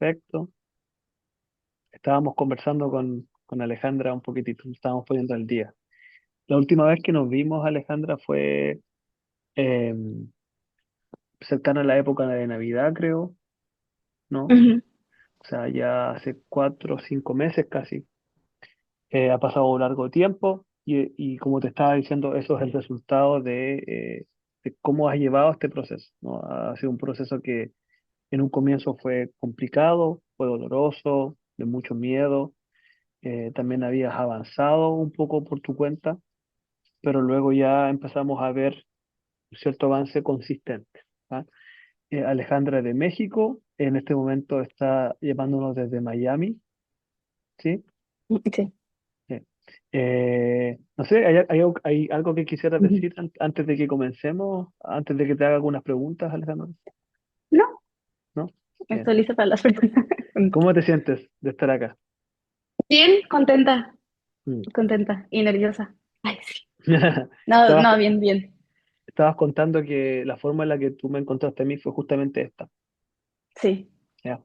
Perfecto. Estábamos conversando con Alejandra un poquitito, nos estábamos poniendo al día. La última vez que nos vimos, Alejandra, fue eh, cercana a la época de Navidad, creo, ¿no? Ujú. O sea, ya hace 4 o 5 meses casi. Ha pasado un largo tiempo y como te estaba diciendo, eso es el resultado de cómo has llevado este proceso, ¿no? Ha sido un proceso que en un comienzo fue complicado, fue doloroso, de mucho miedo. También habías avanzado un poco por tu cuenta, pero luego ya empezamos a ver un cierto avance consistente. ¿Ah? Alejandra de México, en este momento está llamándonos desde Miami, ¿sí? Sí. Sí. No sé, ¿hay algo que quisieras Ujú. decir antes de que comencemos? Antes de que te haga algunas preguntas, Alejandra, No, ¿no? Bien. estoy lista para las preguntas. ¿Cómo te sientes de estar acá? Bien, contenta, Mm. contenta y nerviosa. Ay, sí. No, Estabas, no, bien, bien. estabas contando que la forma en la que tú me encontraste a mí fue justamente esta. Sí. ¿Ya?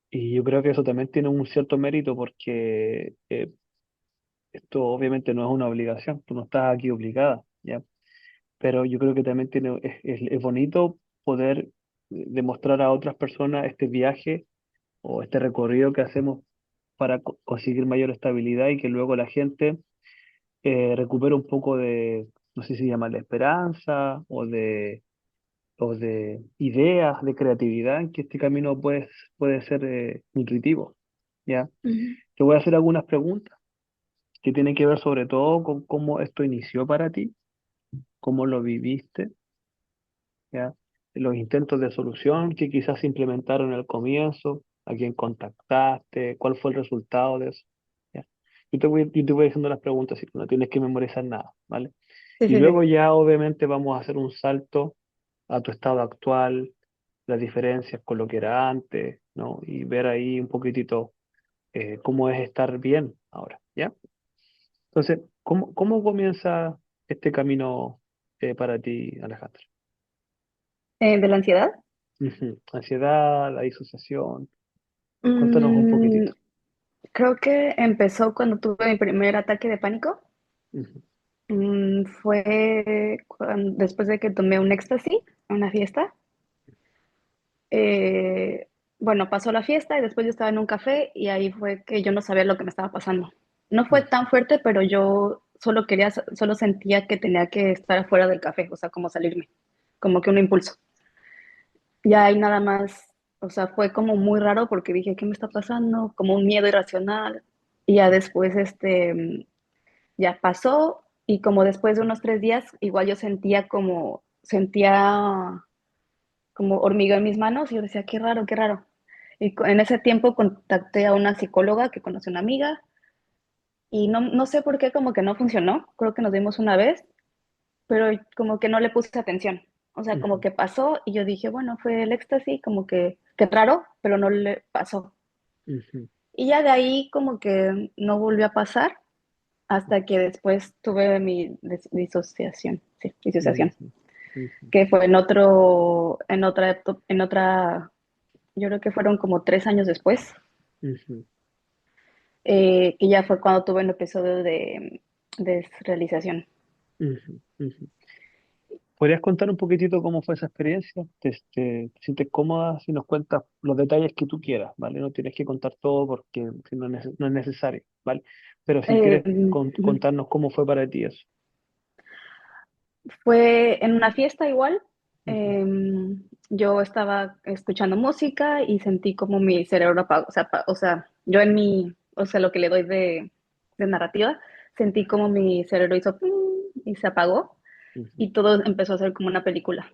Y yo creo que eso también tiene un cierto mérito porque esto obviamente no es una obligación, tú no estás aquí obligada, ¿ya? Pero yo creo que también es bonito poder demostrar a otras personas este viaje o este recorrido que hacemos para conseguir mayor estabilidad y que luego la gente recupere un poco de, no sé si llamarle esperanza o de ideas, de creatividad, en que este camino puede ser nutritivo, ¿ya? Ujú. Te voy a hacer algunas preguntas que tienen que ver sobre todo con cómo esto inició para ti, cómo lo viviste, ¿ya? Los intentos de solución que quizás se implementaron al comienzo, a quién contactaste, cuál fue el resultado de eso, ¿ya? Yo te voy haciendo las preguntas y no tienes que memorizar nada, ¿vale? Sí, Y sí, luego sí. ya obviamente vamos a hacer un salto a tu estado actual, las diferencias con lo que era antes, ¿no? Y ver ahí un poquitito cómo es estar bien ahora, ¿ya? Entonces, ¿cómo comienza este camino para ti, Alejandra? ¿De la ansiedad? Ujú. Ansiedad, la disociación. Cuéntanos un Mm, poquitito. creo que empezó cuando tuve mi primer ataque de pánico. Ujú, Fue después de que tomé un éxtasis en una fiesta. Eh, bueno, pasó la fiesta y después yo estaba en un café y ahí fue que yo no sabía lo que me estaba pasando. No fue ujú, tan fuerte, pero yo solo sentía que tenía que estar afuera del café, o sea, como salirme, como que un impulso. Ya ahí nada más, o sea, fue como muy raro porque dije, ¿qué me está pasando? Como un miedo irracional. Y ya después, ya pasó y como después de unos 3 días, igual yo sentía como hormiga en mis manos y yo decía, qué raro, qué raro. Y en ese tiempo contacté a una psicóloga que conoció a una amiga y no sé por qué como que no funcionó, creo que nos vimos una vez, pero como que no le puse atención. O sea, como ujú, que pasó y yo dije, bueno, fue el éxtasis, como que qué raro, pero no le pasó. ujú, Y ya de ahí como que no volvió a pasar hasta que después tuve mi disociación, sí, disociación, ujú, ujú, que fue en otra, yo creo que fueron como 3 años después, ujú, que ya fue cuando tuve un episodio de desrealización. ujú, ujú. ¿Podrías contar un poquitito cómo fue esa experiencia? ¿Te sientes cómoda si nos cuentas los detalles que tú quieras, ¿vale? No tienes que contar todo porque si no es necesario, ¿vale? Pero si quieres Ujú. contarnos cómo fue para ti eso. Fue en una fiesta igual. Ujú, Yo estaba escuchando música y sentí como mi cerebro apagó. O sea, yo o sea, lo que le doy de narrativa, sentí como mi cerebro hizo ping y se apagó ujú, y todo empezó a ser como una película.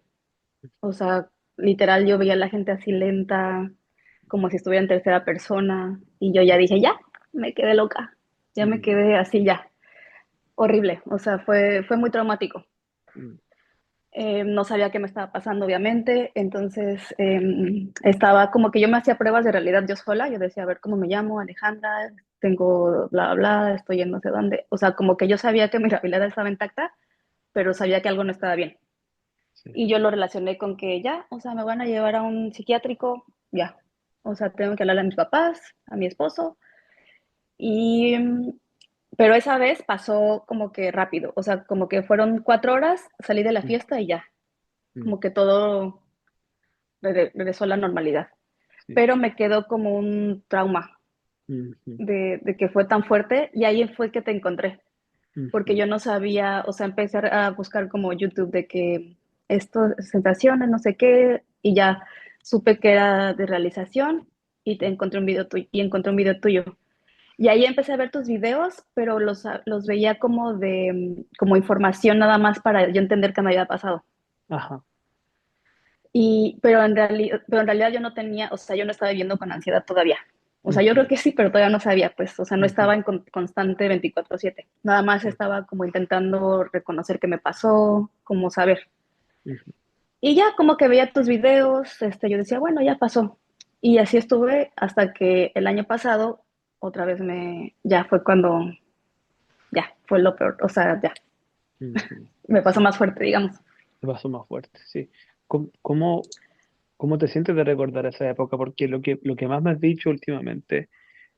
O sea, literal yo veía a la gente así lenta, como si estuviera en tercera persona y yo ya dije, ya, me quedé loca, ya me ujú, quedé así ya. Horrible, o sea, fue muy traumático. ujú, No sabía qué me estaba pasando, obviamente, entonces estaba como que yo me hacía pruebas de realidad yo sola, yo decía, a ver cómo me llamo, Alejandra, tengo bla, bla, bla, estoy en no sé dónde, o sea, como que yo sabía que mi realidad estaba intacta, pero sabía que algo no estaba bien. sí, Y yo lo relacioné con que ya, o sea, me van a llevar a un psiquiátrico, ya. O sea, tengo que hablarle a mis papás, a mi esposo. Y, pero esa vez pasó como que rápido. O sea, como que fueron 4 horas, salí de la Mm, fiesta y ya. mm, Como que todo regresó a la normalidad. sí. Pero me quedó como un trauma Ujú, de que fue tan fuerte y ahí fue que te encontré. Porque ujú, yo no sabía, o sea, empecé a buscar como YouTube de que estas sensaciones, no sé qué, y ya supe que era de realización y te encontré un video tuyo, y encontré un video tuyo. Y ahí empecé a ver tus videos, pero los veía como como información nada más para yo entender qué me había pasado. ajá. Pero en realidad yo no tenía, o sea, yo no estaba viviendo con ansiedad todavía. O sea, yo creo Ujú, que sí, pero todavía no sabía, pues, o sea, no ujú, estaba en constante 24/7. Nada más ujú, estaba como intentando reconocer qué me pasó, como saber. ujú. Y ya como que veía tus videos, yo decía, bueno, ya pasó. Y así estuve hasta que el año pasado, otra vez ya fue cuando, ya, fue lo peor, o sea, ya, Ujú. me pasó Sí, más fuerte, digamos. te pasó más fuerte, sí. ¿Cómo, cómo te sientes de recordar esa época? Porque lo que más me has dicho últimamente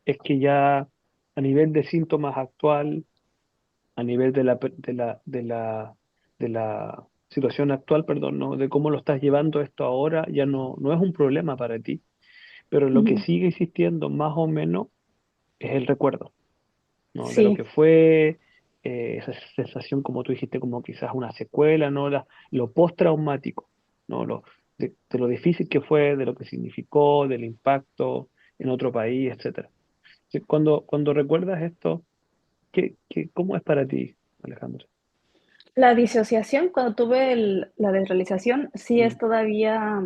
es que ya a nivel de síntomas actual, a nivel de la situación actual, perdón, ¿no? De cómo lo estás llevando esto ahora, ya no es un problema para ti, pero lo que Ujú. sigue existiendo más o menos es el recuerdo, ¿no? De lo Sí, que fue esa sensación, como tú dijiste, como quizás una secuela, ¿no? Lo postraumático, ¿no? De lo difícil que fue, de lo que significó, del impacto en otro país, etcétera. Sí, cuando recuerdas esto, cómo es para ti, Alejandro? la disociación, cuando tuve la desrealización, sí Mm, es todavía,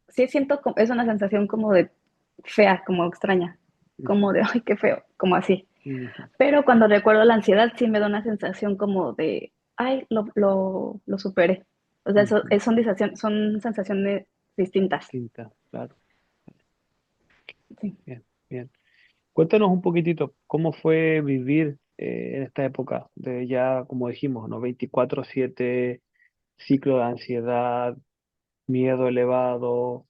sí siento, es una sensación como de fea, como extraña, como ujú, de, ay, qué feo, como así. ujú, Pero cuando recuerdo la ansiedad, sí me da una sensación como de, ay, lo superé. O sea, ujú. son sensaciones distintas. Distinta, claro. Sí. Bien, bien. Cuéntanos un poquitito cómo fue vivir en esta época de ya, como dijimos, ¿no? 24/7, ciclo de ansiedad, miedo elevado.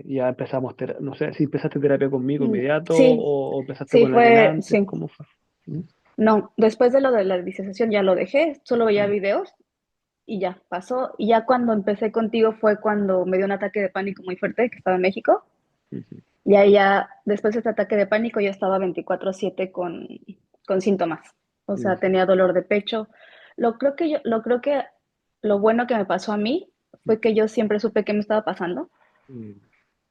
Ya empezamos, no sé si empezaste terapia conmigo inmediato Sí, o empezaste sí, con alguien fue, antes, sí. ¿cómo fue? ¿Mm? No, después de lo de la disociación ya lo dejé, solo veía Mm, videos y ya pasó. Y ya cuando empecé contigo fue cuando me dio un ataque de pánico muy fuerte, que estaba en México. ujú, Y ahí ya, después de este ataque de pánico, yo estaba 24/7 con síntomas. O sea, ujú, tenía dolor de pecho. Lo creo que lo bueno que me pasó a mí fue que yo siempre supe qué me estaba pasando ujú,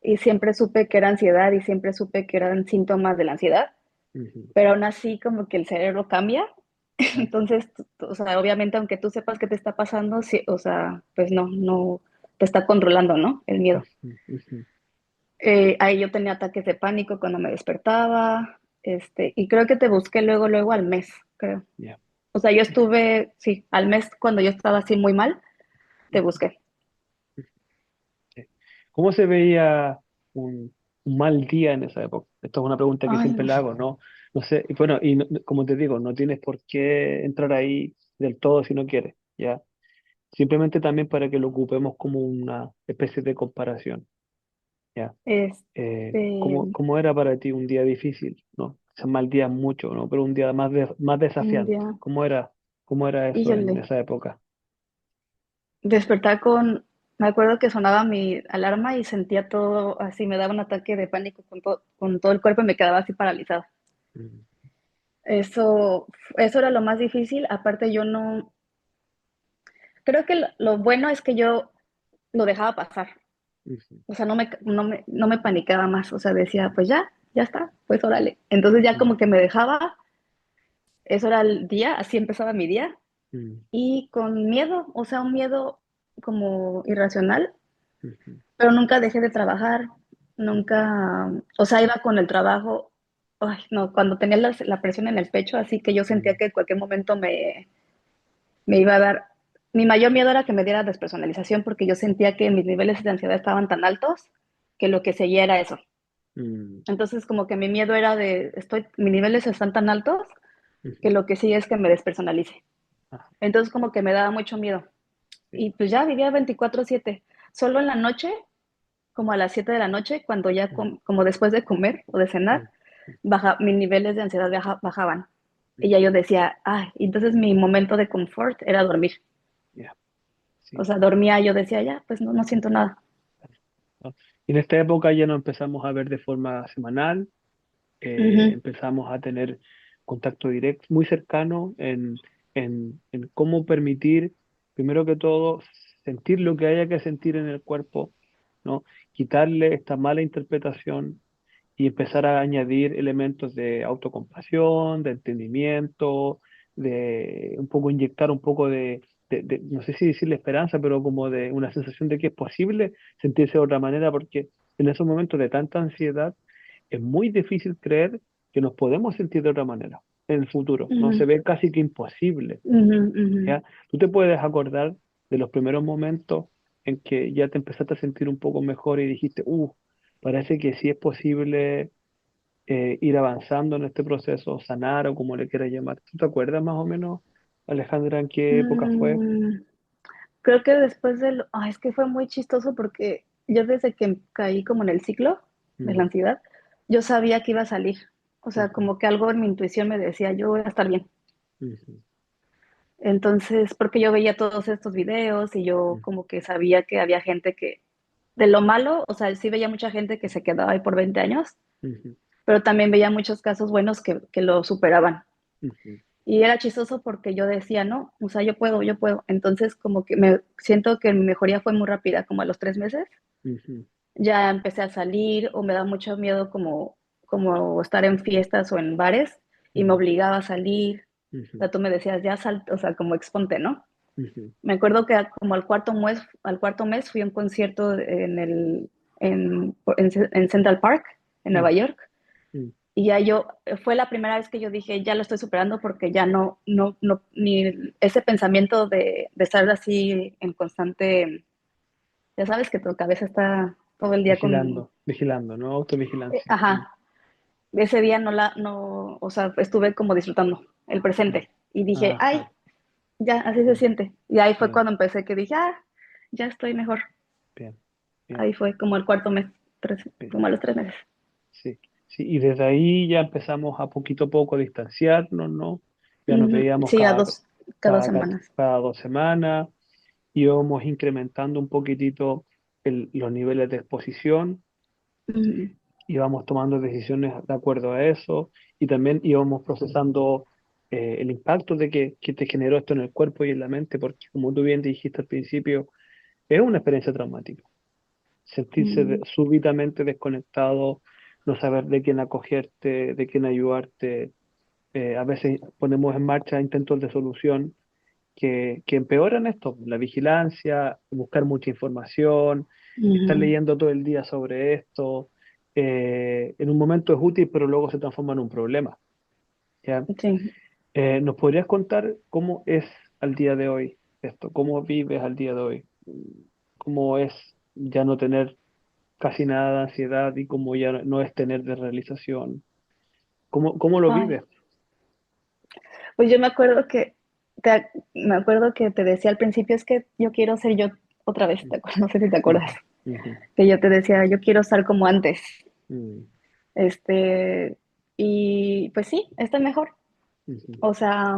y siempre supe que era ansiedad y siempre supe que eran síntomas de la ansiedad, ujú, pero aún así como que el cerebro cambia. claro, Entonces, o sea, obviamente aunque tú sepas qué te está pasando, sí, o sea, pues no te está controlando, ¿no? El miedo. ujú, ujú, Ahí yo tenía ataques de pánico cuando me despertaba, y creo que te busqué luego, luego al mes, creo. ya, O sea, yo estuve, sí, al mes cuando yo estaba así muy mal, te ujú, busqué. sí. ¿Cómo se veía un mal día en esa época? Esto es una pregunta que Ay, siempre no. le hago, ¿no? No sé, y bueno, como te digo, no tienes por qué entrar ahí del todo si no quieres, ¿ya? Simplemente también para que lo ocupemos como una especie de comparación, ¿ya? Este, ¿Cómo era para ti un día difícil, ¿no? Quizás mal día mucho, ¿no? Pero un día más un desafiante. día, Cómo era y eso yo en le esa época? despertaba me acuerdo que sonaba mi alarma y sentía todo así, me daba un ataque de pánico con todo el cuerpo y me quedaba así paralizada. Mm, Eso, eso era lo más difícil. Aparte, yo no, creo que lo bueno es que yo lo dejaba pasar. ujú, O sea, no me panicaba más. O sea, decía, pues ya está, pues órale. Entonces ya mm, como que me dejaba, eso era el día, así empezaba mi día. mm, Y con miedo, o sea, un miedo como irracional, ujú, pero nunca dejé de trabajar, nunca, o sea, iba con el trabajo, ay, no, cuando tenía la presión en el pecho, así que yo sentía mm, que en cualquier momento me iba a dar, mi mayor miedo era que me diera despersonalización porque yo sentía que mis niveles de ansiedad estaban tan altos que lo que seguía era eso. mm, Entonces, como que mi miedo era mis niveles están tan altos que ujú. lo que sigue es que me despersonalice. Ah, Entonces, como que me daba mucho miedo. sí. Y pues ya vivía 24/7. Solo en la noche, como a las 7 de la noche, cuando ya, mm, como después de comer o de cenar, mm, mis niveles de ansiedad bajaban. mm, Y ya yo decía, ay, entonces mi momento de confort era dormir. ya, O sí. sea, dormía, yo decía, ya, pues no, no siento nada. ¿No? Y en esta época ya nos empezamos a ver de forma semanal, Ujú, empezamos a tener contacto directo, muy cercano en cómo permitir, primero que todo, sentir lo que haya que sentir en el cuerpo, ¿no? Quitarle esta mala interpretación y empezar a añadir elementos de autocompasión, de entendimiento, de un poco inyectar un poco no sé si decirle esperanza, pero como de una sensación de que es posible sentirse de otra manera, porque en esos momentos de tanta ansiedad es muy difícil creer que nos podemos sentir de otra manera en el futuro, ¿no? Se ujú, ve casi que imposible, ujú, ujú. ¿ya? Tú te puedes acordar de los primeros momentos en que ya te empezaste a sentir un poco mejor y dijiste, parece que sí es posible ir avanzando en este proceso, sanar o como le quieras llamar. ¿Tú te acuerdas más o menos, Alejandra, en qué época fue? Mm, creo que después ay, es que fue muy chistoso porque yo desde que caí como en el ciclo de la Mm, ansiedad, yo sabía que iba a salir. O sea, ujú, como que algo en mi intuición me decía, yo voy a estar bien. ujú, Entonces, porque yo veía todos estos videos y yo ujú, como que sabía que había gente que, de lo malo, o sea, sí veía mucha gente que se quedaba ahí por 20 años, ujú, pero también veía muchos casos buenos que lo superaban. ujú, Y era chistoso porque yo decía, no, o sea, yo puedo, yo puedo. Entonces, como que me siento que mi mejoría fue muy rápida, como a los 3 meses. ujú, Ya empecé a salir o me da mucho miedo como estar en fiestas o en bares y me ujú, obligaba a salir. O ujú, sea, tú me decías, ya sal, o sea, como exponte, ¿no? ujú, Me acuerdo que como al cuarto mes fui a un concierto en Central Park, en Nueva ujú, York, ujú. y ya fue la primera vez que yo dije, ya lo estoy superando porque ya no, ni ese pensamiento de estar así en constante, ya sabes que tu cabeza está todo el día con, Vigilando, ¿no? Autovigilancia. Mm. ajá, ese día no, o sea, estuve como disfrutando el Mm. presente y dije, ay, Ajá, ya, así se bien, siente. Y ahí fue bien, cuando empecé que dije, ya estoy mejor. bien, bien, Ahí fue como el cuarto mes, bien. como a los 3 meses. Sí, sí, y desde ahí ya empezamos a poquito a poco a distanciarnos, ¿no? Ya nos Ujú, veíamos sí, cada 2 semanas. cada 2 semanas, íbamos incrementando un poquitito los niveles de exposición, Ujú, íbamos tomando decisiones de acuerdo a eso y también íbamos procesando el impacto que te generó esto en el cuerpo y en la mente, porque como tú bien dijiste al principio, es una experiencia traumática. Sentirse ujú, súbitamente desconectado, no saber de quién acogerte, de quién ayudarte. A veces ponemos en marcha intentos de solución que empeoran esto, la vigilancia, buscar mucha información, estar ujú. leyendo todo el día sobre esto. En un momento es útil, pero luego se transforma en un problema. ¿Ya? Sí. ¿Nos podrías contar cómo es al día de hoy esto? ¿Cómo vives al día de hoy? ¿Cómo es ya no tener casi nada de ansiedad y cómo ya no es tener de realización? ¿Cómo lo Ay, vives? pues me acuerdo que te decía al principio, es que yo quiero ser yo otra vez, no sé si te acuerdas, Ujú, ujú, que yo te decía, yo quiero estar como antes. ujú, Este, y pues sí, estoy mejor. ujú, O sea,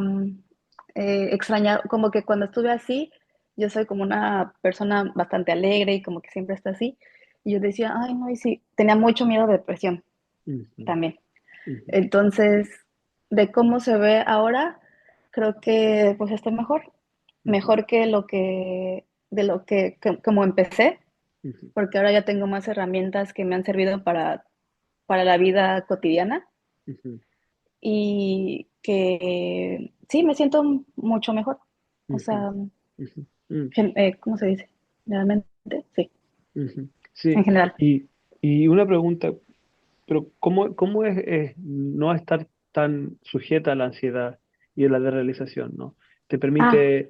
extrañar, como que cuando estuve así, yo soy como una persona bastante alegre y como que siempre está así. Y yo decía, ay, no, y sí, tenía mucho miedo de depresión ujú, también. ujú, Entonces, de cómo se ve ahora, creo que pues estoy mejor, ujú, mejor de lo que como empecé, ujú, porque ahora ya tengo más herramientas que me han servido para la vida cotidiana ujú, y que sí, me siento mucho mejor. O ujú, sea, ujú, ujú, ¿cómo se dice? Realmente, sí, ujú. en Sí, general. y una pregunta, pero ¿cómo es no estar tan sujeta a la ansiedad y a la desrealización, ¿no? Te Ah, permite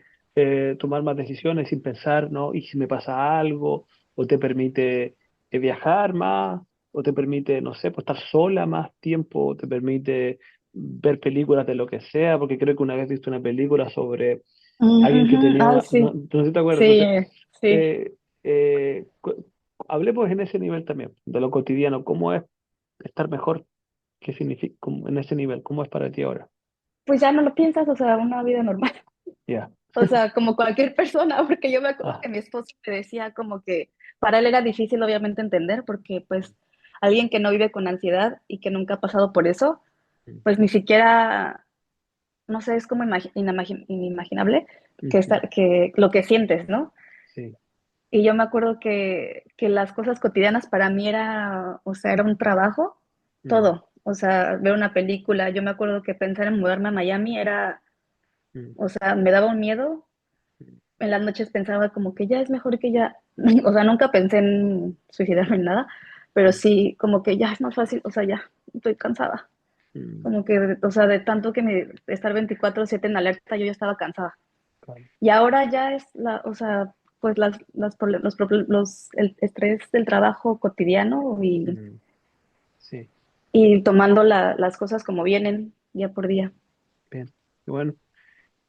tomar más decisiones sin pensar, ¿no? ¿Y si me pasa algo? ¿O te permite viajar más? ¿O te permite, no sé, pues estar sola más tiempo? ¿O te permite ver películas de lo que sea? Porque creo que una vez viste una película sobre alguien que ujú, tenía ah, no, sí, no sé si te acuerdas. sí, Entonces, sí. eh, eh, cu- hablemos en ese nivel también, de lo cotidiano, ¿cómo es estar mejor? ¿Qué significa en ese nivel? ¿Cómo es para ti ahora? Pues ya no lo piensas, o sea, una vida normal. Ya. O sea, como cualquier persona, porque yo me acuerdo Ah, que mi esposo me decía como que para él era difícil obviamente entender, porque pues alguien que no vive con ansiedad y que nunca ha pasado por eso, mm, pues ni siquiera, no sé, es como inimaginable ujú, que lo que sientes, ¿no? sí. Y yo me acuerdo que las cosas cotidianas para mí era, o sea, era un trabajo, Mm, todo. O sea, ver una película, yo me acuerdo que pensar en mudarme a Miami era, mm, o sea, me daba un miedo. mm, En las noches pensaba como que ya es mejor que ya, o sea, nunca pensé en suicidarme ni nada, pero mm, sí como que ya es más fácil, o sea, ya estoy cansada. mm, Como que, o sea, de tanto que estar 24/7 en alerta, yo ya estaba cansada. claro, Y ahora ya es o sea, pues el estrés del trabajo cotidiano mm, sí, y tomando las cosas como vienen día por día. bien. Y bueno,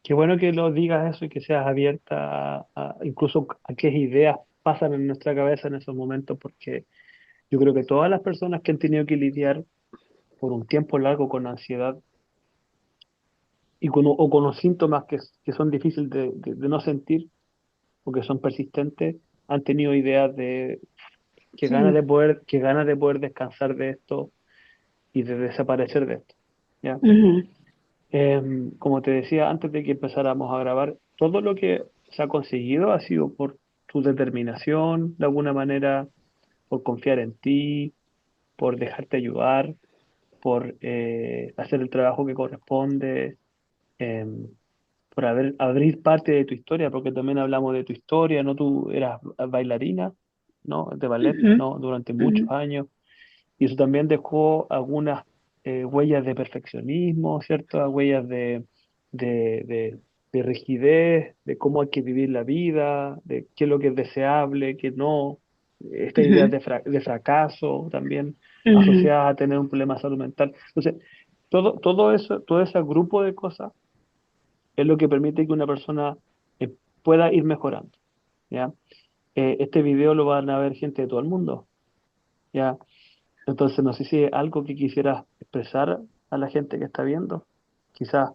qué bueno que lo digas eso y que seas abierta incluso a qué ideas pasan en nuestra cabeza en esos momentos, porque yo creo que todas las personas que han tenido que lidiar por un tiempo largo con ansiedad o con los síntomas que son difíciles de no sentir o que son persistentes, han tenido ideas de Sí. que ganas de poder descansar de esto y de desaparecer de esto. ¿Ya? Ujú, Como te decía antes de que empezáramos a grabar, todo lo que se ha conseguido ha sido por tu determinación, de alguna manera, por confiar en ti, por dejarte ayudar, por hacer el trabajo que corresponde, em, por abrir parte de tu historia, porque también hablamos de tu historia, ¿no? Tú eras bailarina, ¿no? De ballet, ujú, ¿no? Durante ujú, muchos años, y eso también dejó algunas huellas de perfeccionismo, ¿cierto? Huellas de, de, de rigidez, de cómo hay que vivir la vida, de qué es lo que es deseable, qué no, estas ideas ujú, de fracaso también ujú. asociadas a tener un problema de salud mental. Entonces, todo eso, todo ese grupo de cosas es lo que permite que una persona pueda ir mejorando, ¿ya? Este video lo van a ver gente de todo el mundo, ¿ya? Entonces, no sé si hay algo que quisieras expresar a la gente que está viendo, quizás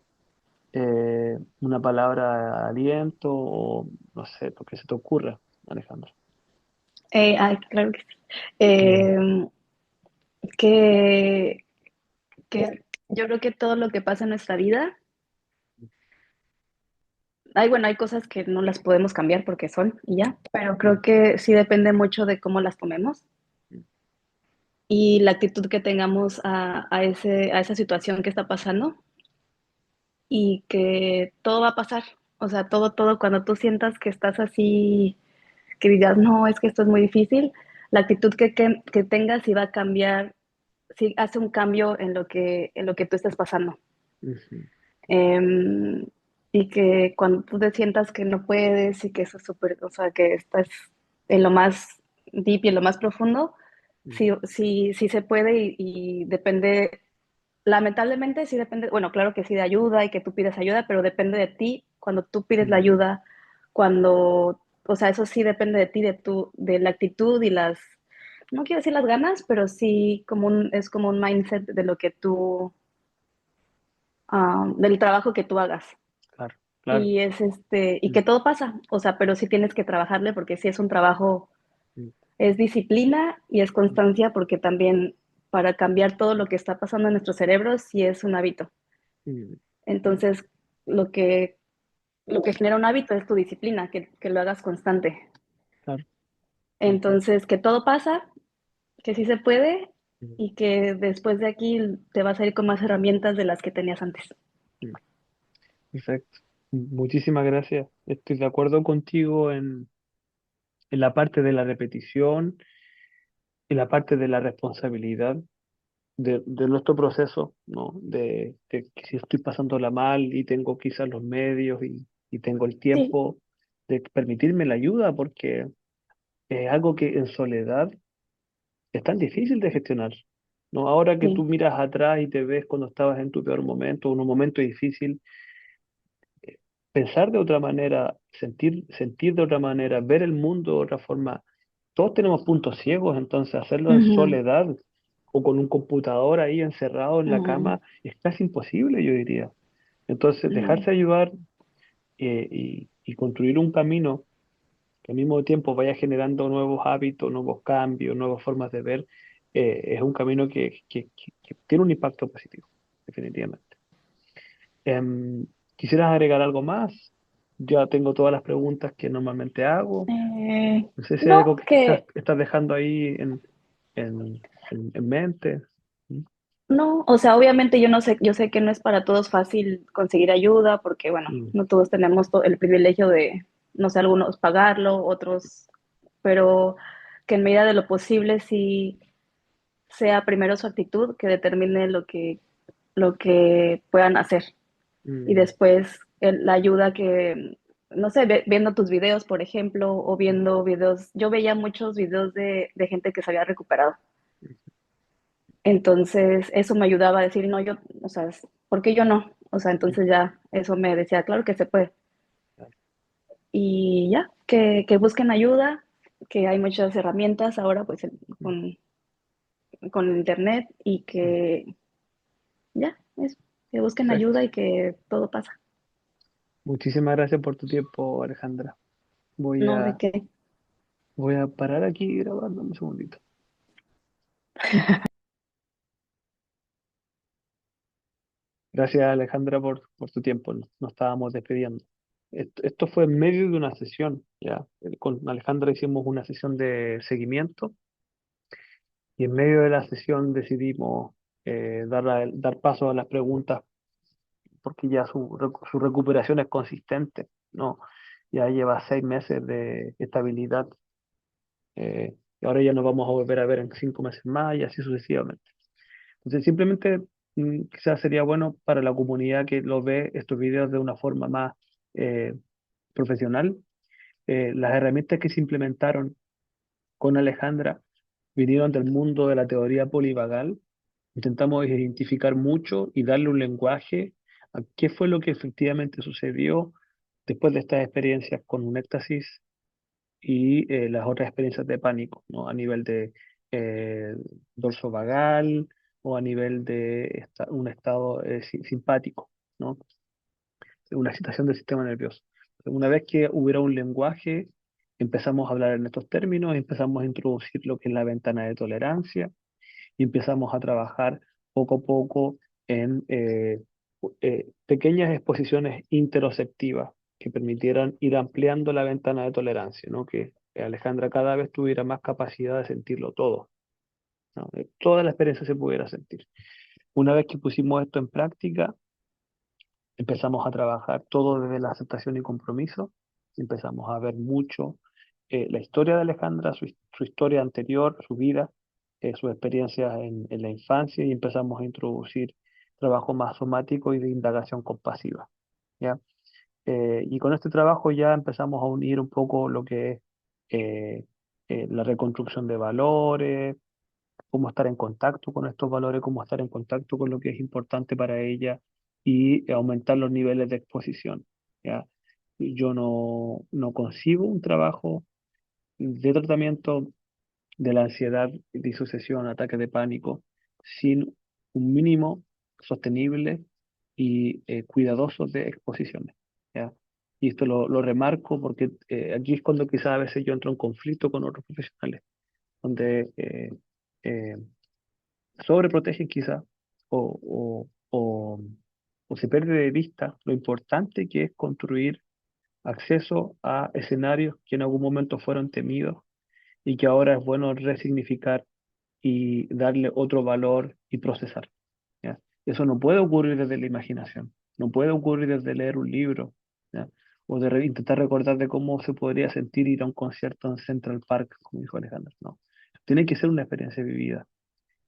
una palabra de aliento o no sé, lo que se te ocurra, Alejandro. Ay, claro que sí. Mm, Eh, que, que yo creo que todo lo que pasa en nuestra vida, bueno, hay cosas que no las podemos cambiar porque son y ya, pero mm, creo que sí depende mucho de cómo las tomemos mm, y la actitud que tengamos a esa situación que está pasando y que todo va a pasar. O sea, todo, cuando tú sientas que estás así, que digas, no, es que esto es muy difícil, la actitud que tengas sí va a cambiar, sí hace un cambio en lo que tú estás pasando. ujú, Eh, y que cuando tú te sientas que no puedes y que eso es súper, o sea, que estás en lo más deep y en lo más profundo, mm, sí, sí, sí se puede y depende, lamentablemente sí depende, bueno, claro que sí de ayuda y que tú pides ayuda, pero depende de ti cuando tú pides la mm, ayuda, o sea, eso sí depende de ti, de la actitud y no quiero decir las ganas, pero sí es como un mindset de lo que del trabajo que tú hagas. claro, claro. Y y Mm, que todo pasa, o sea, pero sí tienes que trabajarle porque sí es un trabajo, mm, es disciplina y es mm, constancia porque también para cambiar todo lo que está pasando en nuestros cerebros sí es un hábito. mm, mm, Entonces, lo que, lo que genera un hábito es tu disciplina, que lo hagas constante. claro, ujú, Entonces, que todo pasa, que sí se puede mm, y que después de aquí te vas a ir con más herramientas de las que tenías antes. mm. Perfecto. Muchísimas gracias. Estoy de acuerdo contigo en la parte de la repetición, en la parte de la responsabilidad de nuestro proceso, ¿no? De que si estoy pasándola mal y tengo quizás los medios y tengo el Sí, tiempo de permitirme la ayuda, porque es algo que en soledad es tan difícil de gestionar, ¿no? Ahora que tú sí, miras atrás y te ves cuando estabas en tu peor momento, en un momento difícil, pensar de otra manera, sentir de otra manera, ver el mundo de otra forma, todos tenemos puntos ciegos, entonces hacerlo en Ujú, soledad o con un computador ahí encerrado en la ujú, cama es casi imposible, yo diría. Entonces, ujú, dejarse ayudar y construir un camino que al mismo tiempo vaya generando nuevos hábitos, nuevos cambios, nuevas formas de ver, es un camino que tiene un impacto positivo, definitivamente. Em, ¿Quisieras agregar algo más? Ya tengo todas las preguntas que normalmente hago. No sé si hay algo no, que quizás que estás dejando ahí en mente. ¿Mm? no, o sea, obviamente yo no sé, yo sé que no es para todos fácil conseguir ayuda porque, bueno, Mm, no todos tenemos el privilegio de, no sé, algunos pagarlo, otros, pero que en medida de lo posible sí sea primero su actitud que determine lo que puedan hacer y mm, después la ayuda que, no sé, viendo tus videos, por ejemplo, o viendo videos, yo veía muchos videos de gente que se había recuperado. Entonces, eso me ayudaba a decir, no, yo, o sea, ¿por qué yo no? O sea, mm, entonces ya eso me decía, claro que se puede. Y ya, que busquen ayuda, que hay muchas herramientas ahora, pues, mm, con internet y mm. que ya, eso, que busquen Perfecto. ayuda y que todo pasa. Muchísimas gracias por tu tiempo, Alejandra. Voy No, de a, qué. voy a parar aquí grabando un segundito. Gracias, Alejandra, por tu tiempo. Nos estábamos despidiendo. Esto fue en medio de una sesión, ¿ya? Con Alejandra hicimos una sesión de seguimiento y en medio de la sesión decidimos dar paso a las preguntas porque ya su recuperación es consistente, ¿no? Ya lleva 6 meses de estabilidad y ahora ya nos vamos a volver a ver en 5 meses más y así sucesivamente. Entonces, simplemente quizás sería bueno para la comunidad que lo ve estos videos de una forma más eh, profesional. Las herramientas que se implementaron con Alejandra vinieron del mundo de la teoría polivagal. Intentamos identificar mucho y darle un lenguaje a qué fue lo que efectivamente sucedió después de estas experiencias con un éxtasis y las otras experiencias de pánico, ¿no? A nivel de eh, dorso vagal o a nivel de un estado simpático, ¿no? Una excitación del sistema nervioso. Una vez que hubiera un lenguaje, empezamos a hablar en estos términos, empezamos a introducir lo que es la ventana de tolerancia y empezamos a trabajar poco a poco en pequeñas exposiciones interoceptivas que permitieran ir ampliando la ventana de tolerancia, ¿no? Que Alejandra cada vez tuviera más capacidad de sentirlo todo, ¿no? Toda la experiencia se pudiera sentir. Una vez que pusimos esto en práctica, empezamos a trabajar todo desde la aceptación y compromiso, empezamos a ver mucho la historia de Alejandra, su historia anterior, su vida, sus experiencias en la infancia y empezamos a introducir trabajo más somático y de indagación compasiva, ¿ya? Y con este trabajo ya empezamos a unir un poco lo que es eh, la reconstrucción de valores, cómo estar en contacto con estos valores, cómo estar en contacto con lo que es importante para ella y aumentar los niveles de exposición, ¿ya? Yo no concibo un trabajo de tratamiento de la ansiedad, disociación, ataques de pánico, sin un mínimo sostenible y cuidadoso de exposiciones, ¿ya? Y esto lo remarco porque aquí es cuando quizás a veces yo entro en conflicto con otros profesionales, donde eh, sobreprotegen quizá o se pierde de vista lo importante que es construir acceso a escenarios que en algún momento fueron temidos y que ahora es bueno resignificar y darle otro valor y procesar, ¿ya? Eso no puede ocurrir desde la imaginación, no puede ocurrir desde leer un libro, ¿ya? O de intentar recordar de cómo se podría sentir ir a un concierto en Central Park, como dijo Alejandro, no. Tiene que ser una experiencia vivida.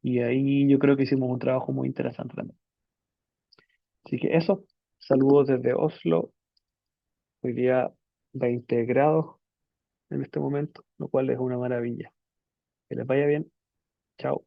Y ahí yo creo que hicimos un trabajo muy interesante también. Así que eso, saludos desde Oslo, hoy día 20 grados en este momento, lo cual es una maravilla. Que les vaya bien, chao.